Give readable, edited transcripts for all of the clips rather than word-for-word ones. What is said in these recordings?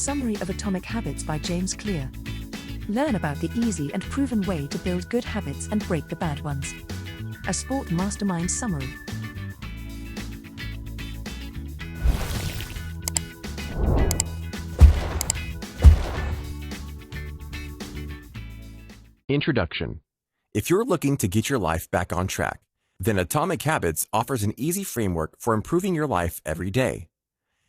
Summary of Atomic Habits by James Clear. Learn about the easy and proven way to build good habits and break the bad ones. A Sport Mastermind Summary. Introduction. If you're looking to get your life back on track, then Atomic Habits offers an easy framework for improving your life every day.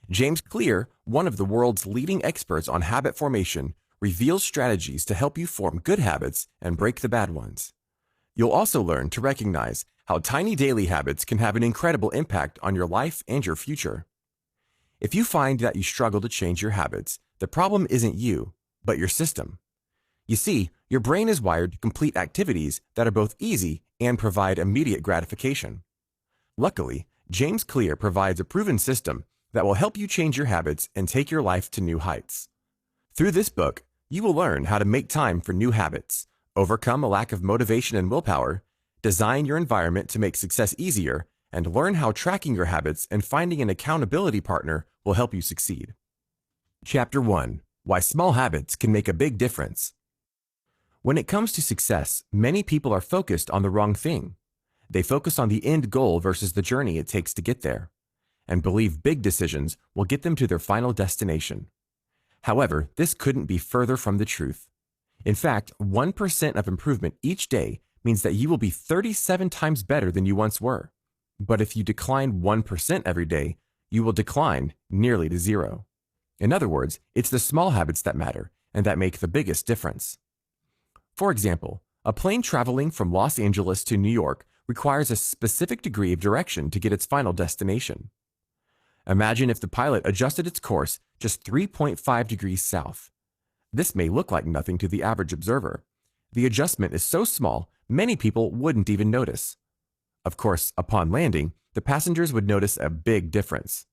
James Clear, one of the world's leading experts on habit formation, reveals strategies to help you form good habits and break the bad ones. You'll also learn to recognize how tiny daily habits can have an incredible impact on your life and your future. If you find that you struggle to change your habits, the problem isn't you, but your system. You see, your brain is wired to complete activities that are both easy and provide immediate gratification. Luckily, James Clear provides a proven system that will help you change your habits and take your life to new heights. Through this book, you will learn how to make time for new habits, overcome a lack of motivation and willpower, design your environment to make success easier, and learn how tracking your habits and finding an accountability partner will help you succeed. Chapter 1. Why Small Habits Can Make a Big Difference. When it comes to success, many people are focused on the wrong thing. They focus on the end goal versus the journey it takes to get there, and believe big decisions will get them to their final destination. However, this couldn't be further from the truth. In fact, 1% of improvement each day means that you will be 37 times better than you once were. But if you decline 1% every day, you will decline nearly to zero. In other words, it's the small habits that matter and that make the biggest difference. For example, a plane traveling from Los Angeles to New York requires a specific degree of direction to get its final destination. Imagine if the pilot adjusted its course just 3.5 degrees south. This may look like nothing to the average observer. The adjustment is so small, many people wouldn't even notice. Of course, upon landing, the passengers would notice a big difference.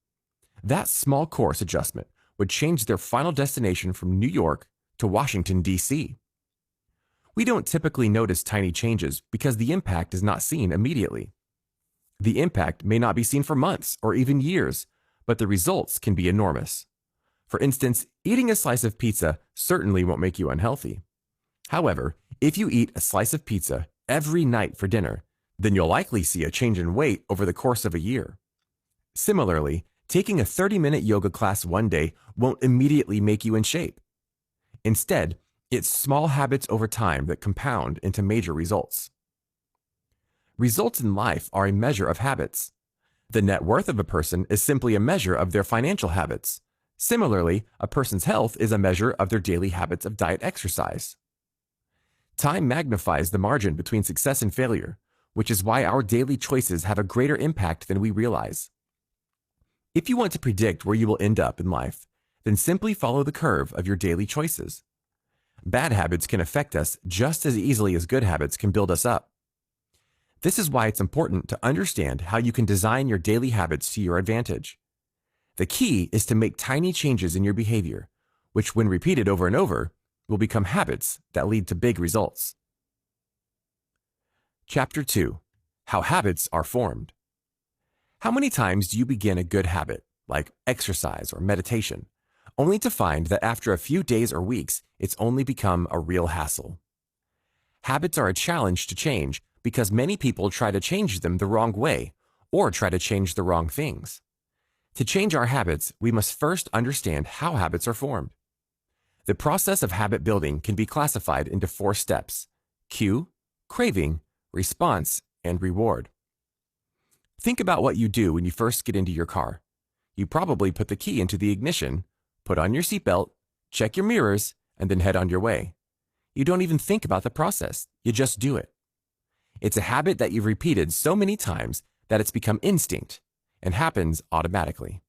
That small course adjustment would change their final destination from New York to Washington, D.C. We don't typically notice tiny changes because the impact is not seen immediately. The impact may not be seen for months or even years, but the results can be enormous. For instance, eating a slice of pizza certainly won't make you unhealthy. However, if you eat a slice of pizza every night for dinner, then you'll likely see a change in weight over the course of a year. Similarly, taking a 30-minute yoga class one day won't immediately make you in shape. Instead, it's small habits over time that compound into major results. Results in life are a measure of habits. The net worth of a person is simply a measure of their financial habits. Similarly, a person's health is a measure of their daily habits of diet exercise. Time magnifies the margin between success and failure, which is why our daily choices have a greater impact than we realize. If you want to predict where you will end up in life, then simply follow the curve of your daily choices. Bad habits can affect us just as easily as good habits can build us up. This is why it's important to understand how you can design your daily habits to your advantage. The key is to make tiny changes in your behavior, which when repeated over and over, will become habits that lead to big results. Chapter 2. How Habits Are Formed. How many times do you begin a good habit, like exercise or meditation, only to find that after a few days or weeks, it's only become a real hassle? Habits are a challenge to change because many people try to change them the wrong way or try to change the wrong things. To change our habits, we must first understand how habits are formed. The process of habit building can be classified into 4 steps: cue, craving, response, and reward. Think about what you do when you first get into your car. You probably put the key into the ignition, put on your seatbelt, check your mirrors, and then head on your way. You don't even think about the process, you just do it. It's a habit that you've repeated so many times that it's become instinct and happens automatically.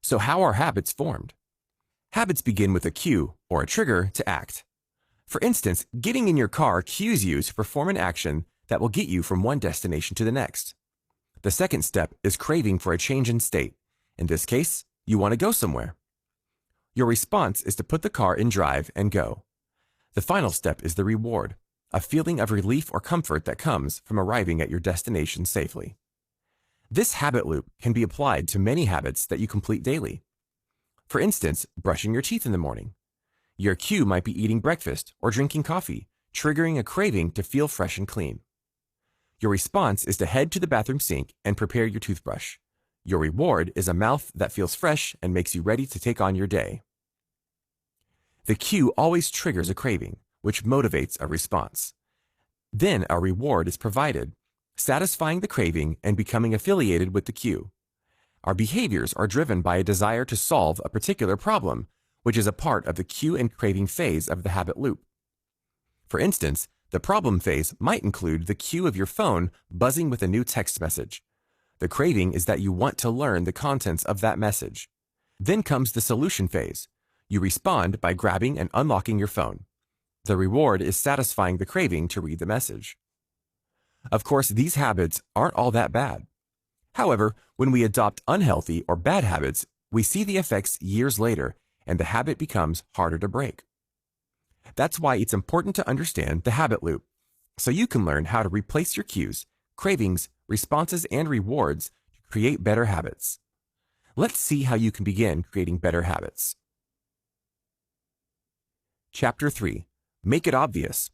So how are habits formed? Habits begin with a cue or a trigger to act. For instance, getting in your car cues you to perform an action that will get you from one destination to the next. The second step is craving for a change in state. In this case, you want to go somewhere. Your response is to put the car in drive and go. The final step is the reward, a feeling of relief or comfort that comes from arriving at your destination safely. This habit loop can be applied to many habits that you complete daily. For instance, brushing your teeth in the morning. Your cue might be eating breakfast or drinking coffee, triggering a craving to feel fresh and clean. Your response is to head to the bathroom sink and prepare your toothbrush. Your reward is a mouth that feels fresh and makes you ready to take on your day. The cue always triggers a craving, which motivates a response. Then a reward is provided, satisfying the craving and becoming affiliated with the cue. Our behaviors are driven by a desire to solve a particular problem, which is a part of the cue and craving phase of the habit loop. For instance, the problem phase might include the cue of your phone buzzing with a new text message. The craving is that you want to learn the contents of that message. Then comes the solution phase. You respond by grabbing and unlocking your phone. The reward is satisfying the craving to read the message. Of course, these habits aren't all that bad. However, when we adopt unhealthy or bad habits, we see the effects years later, and the habit becomes harder to break. That's why it's important to understand the habit loop, so you can learn how to replace your cues, cravings, responses, and rewards to create better habits. Let's see how you can begin creating better habits. Chapter 3. Make it obvious.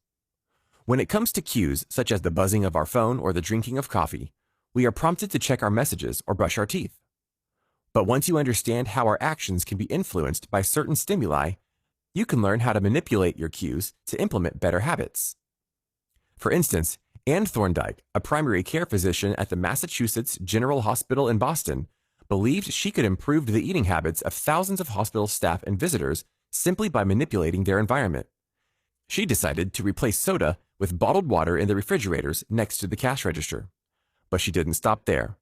When it comes to cues, such as the buzzing of our phone or the drinking of coffee, we are prompted to check our messages or brush our teeth. But once you understand how our actions can be influenced by certain stimuli, you can learn how to manipulate your cues to implement better habits. For instance, Anne Thorndike, a primary care physician at the Massachusetts General Hospital in Boston, believed she could improve the eating habits of thousands of hospital staff and visitors simply by manipulating their environment. She decided to replace soda with bottled water in the refrigerators next to the cash register. But she didn't stop there.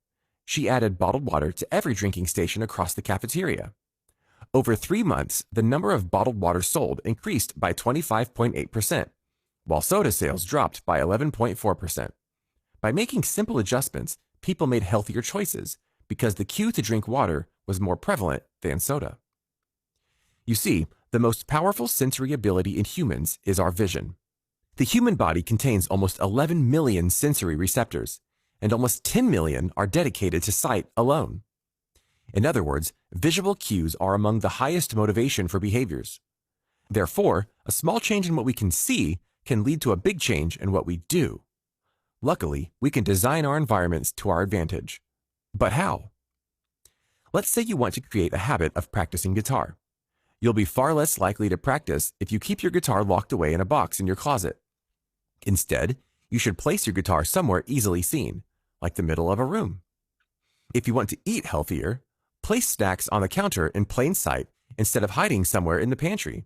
She added bottled water to every drinking station across the cafeteria. Over 3 months, the number of bottled water sold increased by 25.8%, while soda sales dropped by 11.4%. By making simple adjustments, people made healthier choices because the cue to drink water was more prevalent than soda. You see, the most powerful sensory ability in humans is our vision. The human body contains almost 11 million sensory receptors, and almost 10 million are dedicated to sight alone. In other words, visual cues are among the highest motivation for behaviors. Therefore, a small change in what we can see can lead to a big change in what we do. Luckily, we can design our environments to our advantage. But how? Let's say you want to create a habit of practicing guitar. You'll be far less likely to practice if you keep your guitar locked away in a box in your closet. Instead, you should place your guitar somewhere easily seen, like the middle of a room. If you want to eat healthier, place snacks on the counter in plain sight instead of hiding somewhere in the pantry.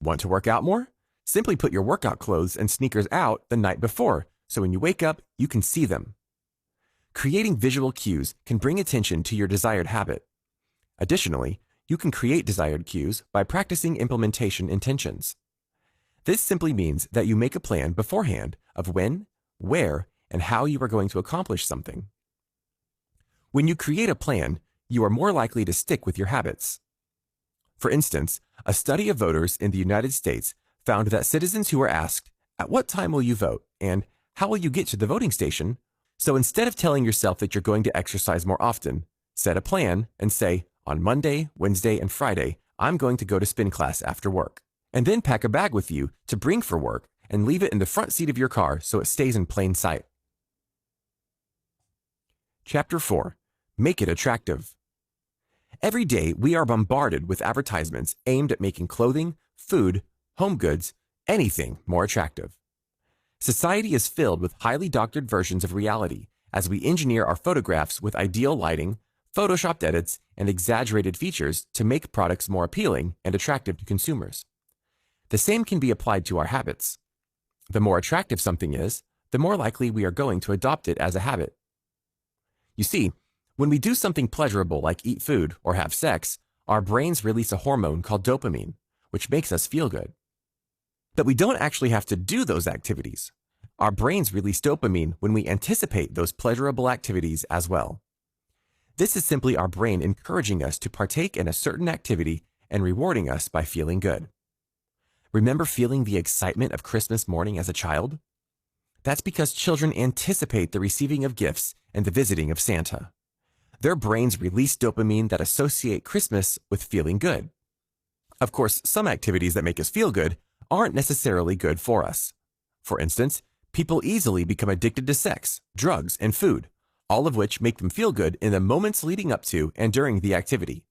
Want to work out more? Simply put your workout clothes and sneakers out the night before, so when you wake up, you can see them. Creating visual cues can bring attention to your desired habit. Additionally, you can create desired cues by practicing implementation intentions. This simply means that you make a plan beforehand of when, where, and how you are going to accomplish something. When you create a plan, you are more likely to stick with your habits. For instance, a study of voters in the United States found that citizens who were asked, "At what time will you vote?" and "How will you get to the voting station?" So instead of telling yourself that you're going to exercise more often, set a plan and say, "On Monday, Wednesday, and Friday, I'm going to go to spin class after work." And then pack a bag with you to bring for work and leave it in the front seat of your car so it stays in plain sight. Chapter 4. Make it attractive. Every day, we are bombarded with advertisements aimed at making clothing, food, home goods, anything more attractive. Society is filled with highly doctored versions of reality as we engineer our photographs with ideal lighting, photoshopped edits, and exaggerated features to make products more appealing and attractive to consumers. The same can be applied to our habits. The more attractive something is, the more likely we are going to adopt it as a habit. You see, when we do something pleasurable like eat food or have sex, our brains release a hormone called dopamine, which makes us feel good. But we don't actually have to do those activities. Our brains release dopamine when we anticipate those pleasurable activities as well. This is simply our brain encouraging us to partake in a certain activity and rewarding us by feeling good. Remember feeling the excitement of Christmas morning as a child? That's because children anticipate the receiving of gifts and the visiting of Santa. Their brains release dopamine that associate Christmas with feeling good. Of course, some activities that make us feel good aren't necessarily good for us. For instance, people easily become addicted to sex, drugs, and food, all of which make them feel good in the moments leading up to and during the activity.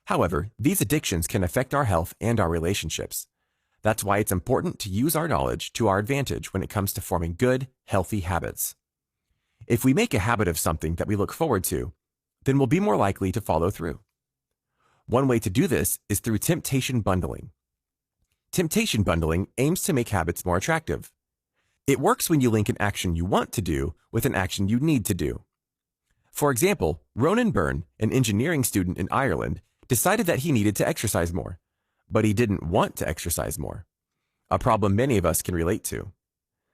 However, these addictions can affect our health and our relationships. That's why it's important to use our knowledge to our advantage when it comes to forming good, healthy habits. If we make a habit of something that we look forward to, then we'll be more likely to follow through. One way to do this is through temptation bundling. Temptation bundling aims to make habits more attractive. It works when you link an action you want to do with an action you need to do. For example, Ronan Byrne, an engineering student in Ireland, decided that he needed to exercise more, but he didn't want to exercise more, a problem many of us can relate to.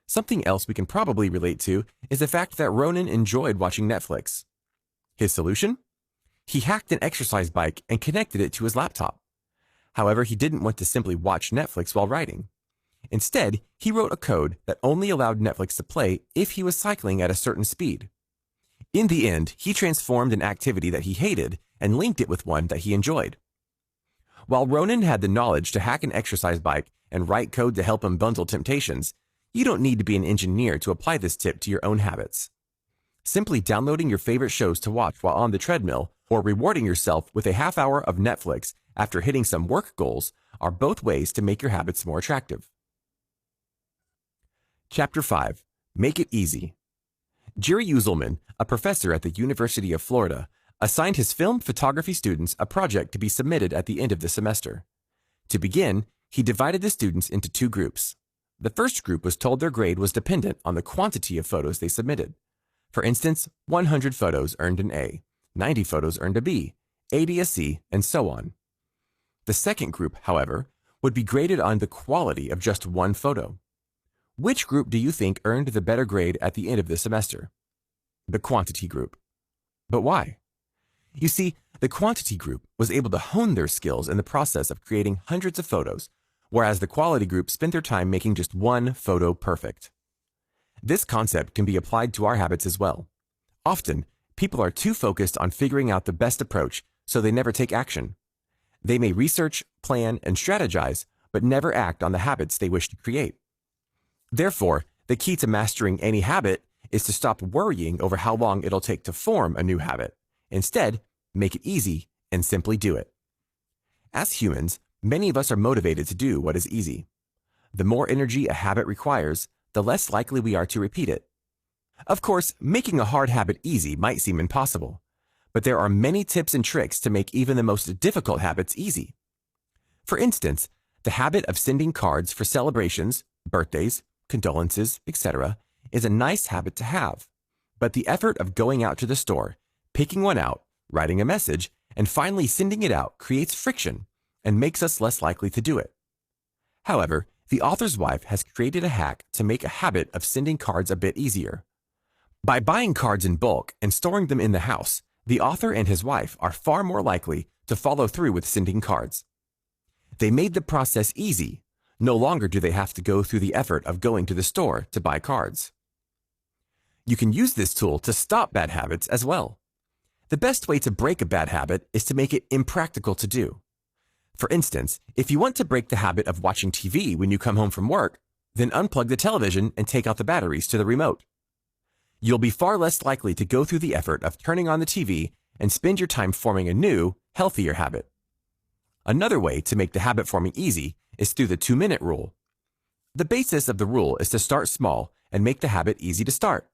Something else we can probably relate to is the fact that Ronan enjoyed watching Netflix. His solution? He hacked an exercise bike and connected it to his laptop. However, he didn't want to simply watch Netflix while riding. Instead, he wrote a code that only allowed Netflix to play if he was cycling at a certain speed. In the end, he transformed an activity that he hated and linked it with one that he enjoyed. While Ronan had the knowledge to hack an exercise bike and write code to help him bundle temptations, you don't need to be an engineer to apply this tip to your own habits. Simply downloading your favorite shows to watch while on the treadmill or rewarding yourself with a half hour of Netflix after hitting some work goals are both ways to make your habits more attractive. Chapter 5. Make it easy. Jerry Uselman, a professor at the University of Florida, assigned his film photography students a project to be submitted at the end of the semester. To begin, he divided the students into two groups. The first group was told their grade was dependent on the quantity of photos they submitted. For instance, 100 photos earned an A, 90 photos earned a B, 80 a C, and so on. The second group, however, would be graded on the quality of just one photo. Which group do you think earned the better grade at the end of the semester? The quantity group. But why? You see, the quantity group was able to hone their skills in the process of creating hundreds of photos, whereas the quality group spent their time making just one photo perfect. This concept can be applied to our habits as well. Often, people are too focused on figuring out the best approach, so they never take action. They may research, plan, and strategize, but never act on the habits they wish to create. Therefore, the key to mastering any habit is to stop worrying over how long it'll take to form a new habit. Instead, make it easy and simply do it. As humans, many of us are motivated to do what is easy. The more energy a habit requires, the less likely we are to repeat it. Of course, making a hard habit easy might seem impossible, but there are many tips and tricks to make even the most difficult habits easy. For instance, the habit of sending cards for celebrations, birthdays, condolences, etc. is a nice habit to have, but the effort of going out to the store, picking one out, writing a message, and finally sending it out creates friction and makes us less likely to do it. However, the author's wife has created a hack to make a habit of sending cards a bit easier. By buying cards in bulk and storing them in the house, the author and his wife are far more likely to follow through with sending cards. They made the process easy. No longer do they have to go through the effort of going to the store to buy cards. You can use this tool to stop bad habits as well. The best way to break a bad habit is to make it impractical to do. For instance, if you want to break the habit of watching TV when you come home from work, then unplug the television and take out the batteries to the remote. You'll be far less likely to go through the effort of turning on the TV and spend your time forming a new, healthier habit. Another way to make the habit forming easy is through the 2-minute rule. The basis of the rule is to start small and make the habit easy to start.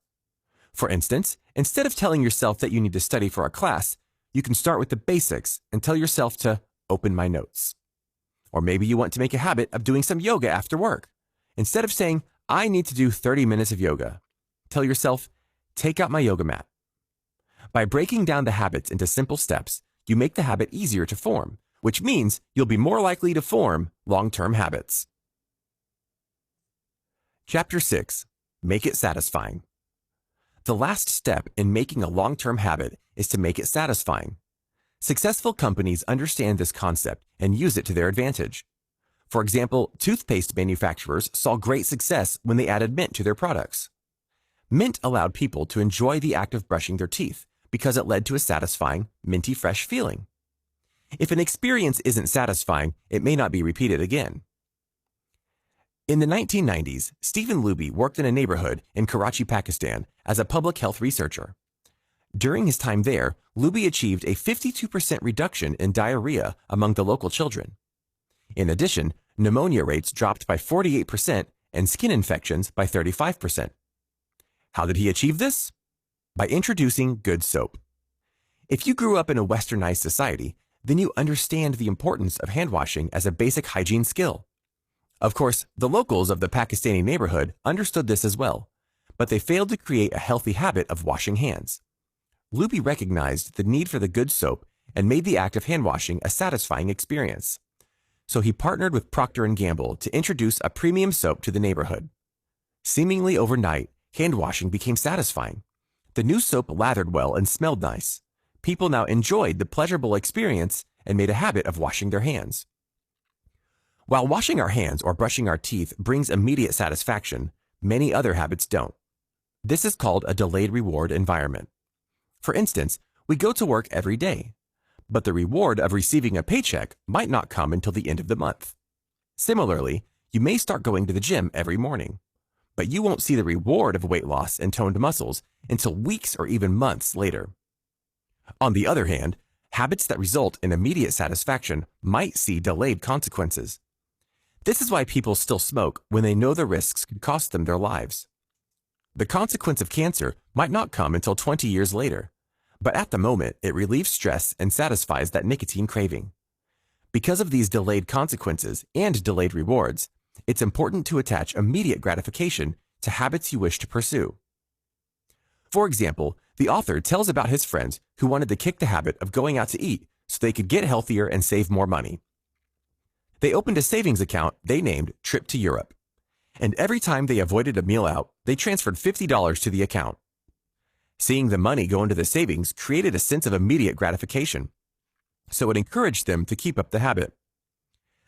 For instance, instead of telling yourself that you need to study for a class, you can start with the basics and tell yourself to open my notes. Or maybe you want to make a habit of doing some yoga after work. Instead of saying, I need to do 30 minutes of yoga, tell yourself, take out my yoga mat. By breaking down the habits into simple steps, you make the habit easier to form, which means you'll be more likely to form long-term habits. Chapter 6. Make it satisfying. The last step in making a long-term habit is to make it satisfying. Successful companies understand this concept and use it to their advantage. For example, toothpaste manufacturers saw great success when they added mint to their products. Mint allowed people to enjoy the act of brushing their teeth because it led to a satisfying, minty fresh feeling. If an experience isn't satisfying, it may not be repeated again. In the 1990s, Stephen Luby worked in a neighborhood in Karachi, Pakistan as a public health researcher. During his time there, Luby achieved a 52% reduction in diarrhea among the local children. In addition, pneumonia rates dropped by 48% and skin infections by 35%. How did he achieve this? By introducing good soap. If you grew up in a westernized society, then you understand the importance of hand washing as a basic hygiene skill. Of course, the locals of the Pakistani neighborhood understood this as well, but they failed to create a healthy habit of washing hands. Luby recognized the need for the good soap and made the act of hand washing a satisfying experience. So he partnered with Procter & Gamble to introduce a premium soap to the neighborhood. Seemingly overnight, hand washing became satisfying. The new soap lathered well and smelled nice. People now enjoyed the pleasurable experience and made a habit of washing their hands. While washing our hands or brushing our teeth brings immediate satisfaction, many other habits don't. This is called a delayed reward environment. For instance, we go to work every day, but the reward of receiving a paycheck might not come until the end of the month. Similarly, you may start going to the gym every morning, but you won't see the reward of weight loss and toned muscles until weeks or even months later. On the other hand, habits that result in immediate satisfaction might see delayed consequences. This is why people still smoke when they know the risks could cost them their lives. The consequence of cancer might not come until 20 years later, but at the moment it relieves stress and satisfies that nicotine craving. Because of these delayed consequences and delayed rewards, it's important to attach immediate gratification to habits you wish to pursue. For example, the author tells about his friends who wanted to kick the habit of going out to eat so they could get healthier and save more money. They opened a savings account they named Trip to Europe, and every time they avoided a meal out, they transferred $50 to the account. Seeing the money go into the savings created a sense of immediate gratification, so it encouraged them to keep up the habit.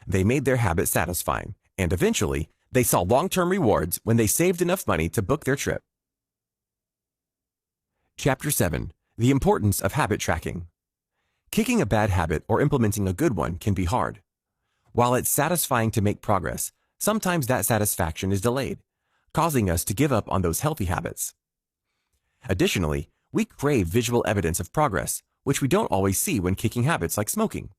They made their habit satisfying, and eventually, they saw long-term rewards when they saved enough money to book their trip. Chapter 7. The Importance of Habit Tracking. Kicking a bad habit or implementing a good one can be hard. While it's satisfying to make progress, sometimes that satisfaction is delayed, causing us to give up on those healthy habits. Additionally, we crave visual evidence of progress, which we don't always see when kicking habits like smoking.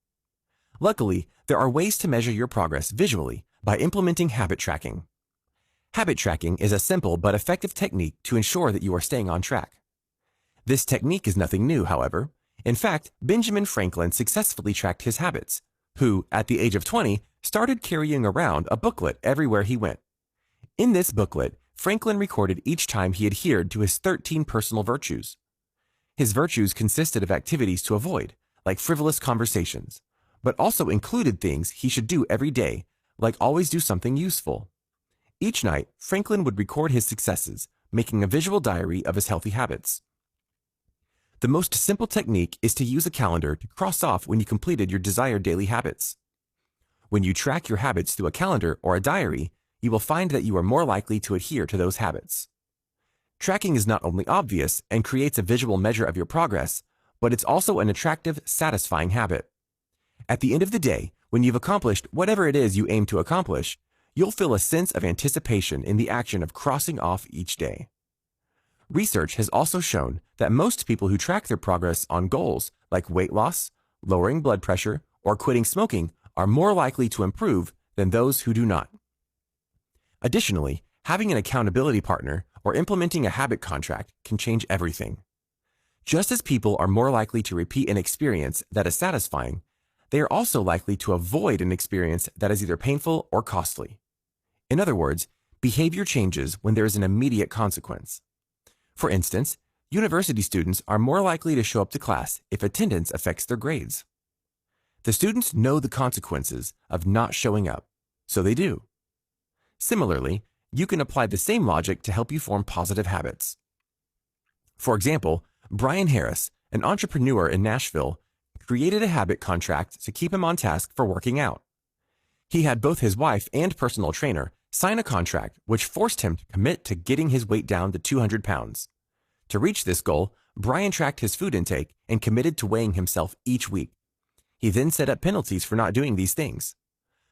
Luckily, there are ways to measure your progress visually by implementing habit tracking. Habit tracking is a simple but effective technique to ensure that you are staying on track. This technique is nothing new, however. In fact, Benjamin Franklin successfully tracked his habits, who, at the age of 20, started carrying around a booklet everywhere he went. In this booklet, Franklin recorded each time he adhered to his 13 personal virtues. His virtues consisted of activities to avoid, like frivolous conversations, but also included things he should do every day, like always do something useful. Each night, Franklin would record his successes, making a visual diary of his healthy habits. The most simple technique is to use a calendar to cross off when you completed your desired daily habits. When you track your habits through a calendar or a diary, you will find that you are more likely to adhere to those habits. Tracking is not only obvious and creates a visual measure of your progress, but it's also an attractive, satisfying habit. At the end of the day, when you've accomplished whatever it is you aim to accomplish, you'll feel a sense of anticipation in the action of crossing off each day. Research has also shown that most people who track their progress on goals like weight loss, lowering blood pressure, or quitting smoking are more likely to improve than those who do not. Additionally, having an accountability partner or implementing a habit contract can change everything. Just as people are more likely to repeat an experience that is satisfying, they are also likely to avoid an experience that is either painful or costly. In other words, behavior changes when there is an immediate consequence. For instance, university students are more likely to show up to class if attendance affects their grades. The students know the consequences of not showing up, so they do. Similarly, you can apply the same logic to help you form positive habits. For example, Brian Harris, an entrepreneur in Nashville, created a habit contract to keep him on task for working out. He had both his wife and personal trainer sign a contract which forced him to commit to getting his weight down to 200 pounds. To reach this goal, Brian tracked his food intake and committed to weighing himself each week. He then set up penalties for not doing these things.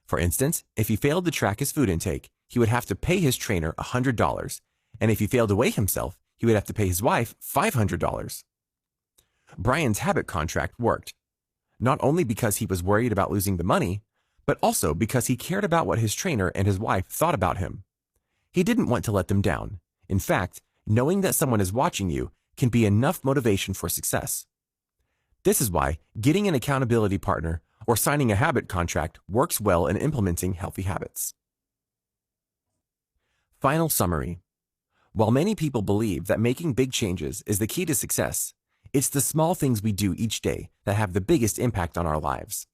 For instance, if he failed to track his food intake, he would have to pay his trainer $100, and if he failed to weigh himself, he would have to pay his wife $500. Brian's habit contract worked, not only because he was worried about losing the money, but also because he cared about what his trainer and his wife thought about him. He didn't want to let them down. In fact, knowing that someone is watching you can be enough motivation for success. This is why getting an accountability partner or signing a habit contract works well in implementing healthy habits. Final summary. While many people believe that making big changes is the key to success, it's the small things we do each day that have the biggest impact on our lives.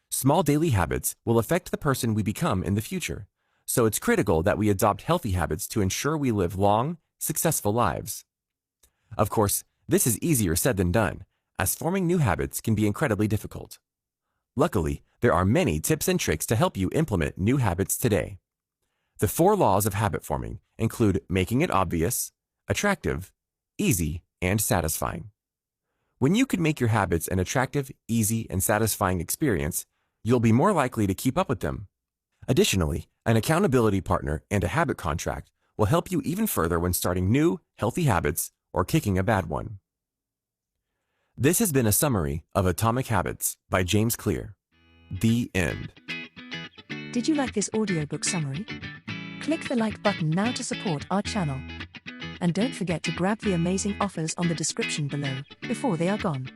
Small daily habits will affect the person we become in the future, so it's critical that we adopt healthy habits to ensure we live long, successful lives. Of course, this is easier said than done, as forming new habits can be incredibly difficult. Luckily, there are many tips and tricks to help you implement new habits today. The 4 laws of habit forming include making it obvious, attractive, easy, and satisfying. When you can make your habits an attractive, easy, and satisfying experience, you'll be more likely to keep up with them. Additionally, an accountability partner and a habit contract will help you even further when starting new, healthy habits or kicking a bad one. This has been a summary of Atomic Habits by James Clear. The end. Did you like this audiobook summary? Click the like button now to support our channel. And don't forget to grab the amazing offers on the description below before they are gone.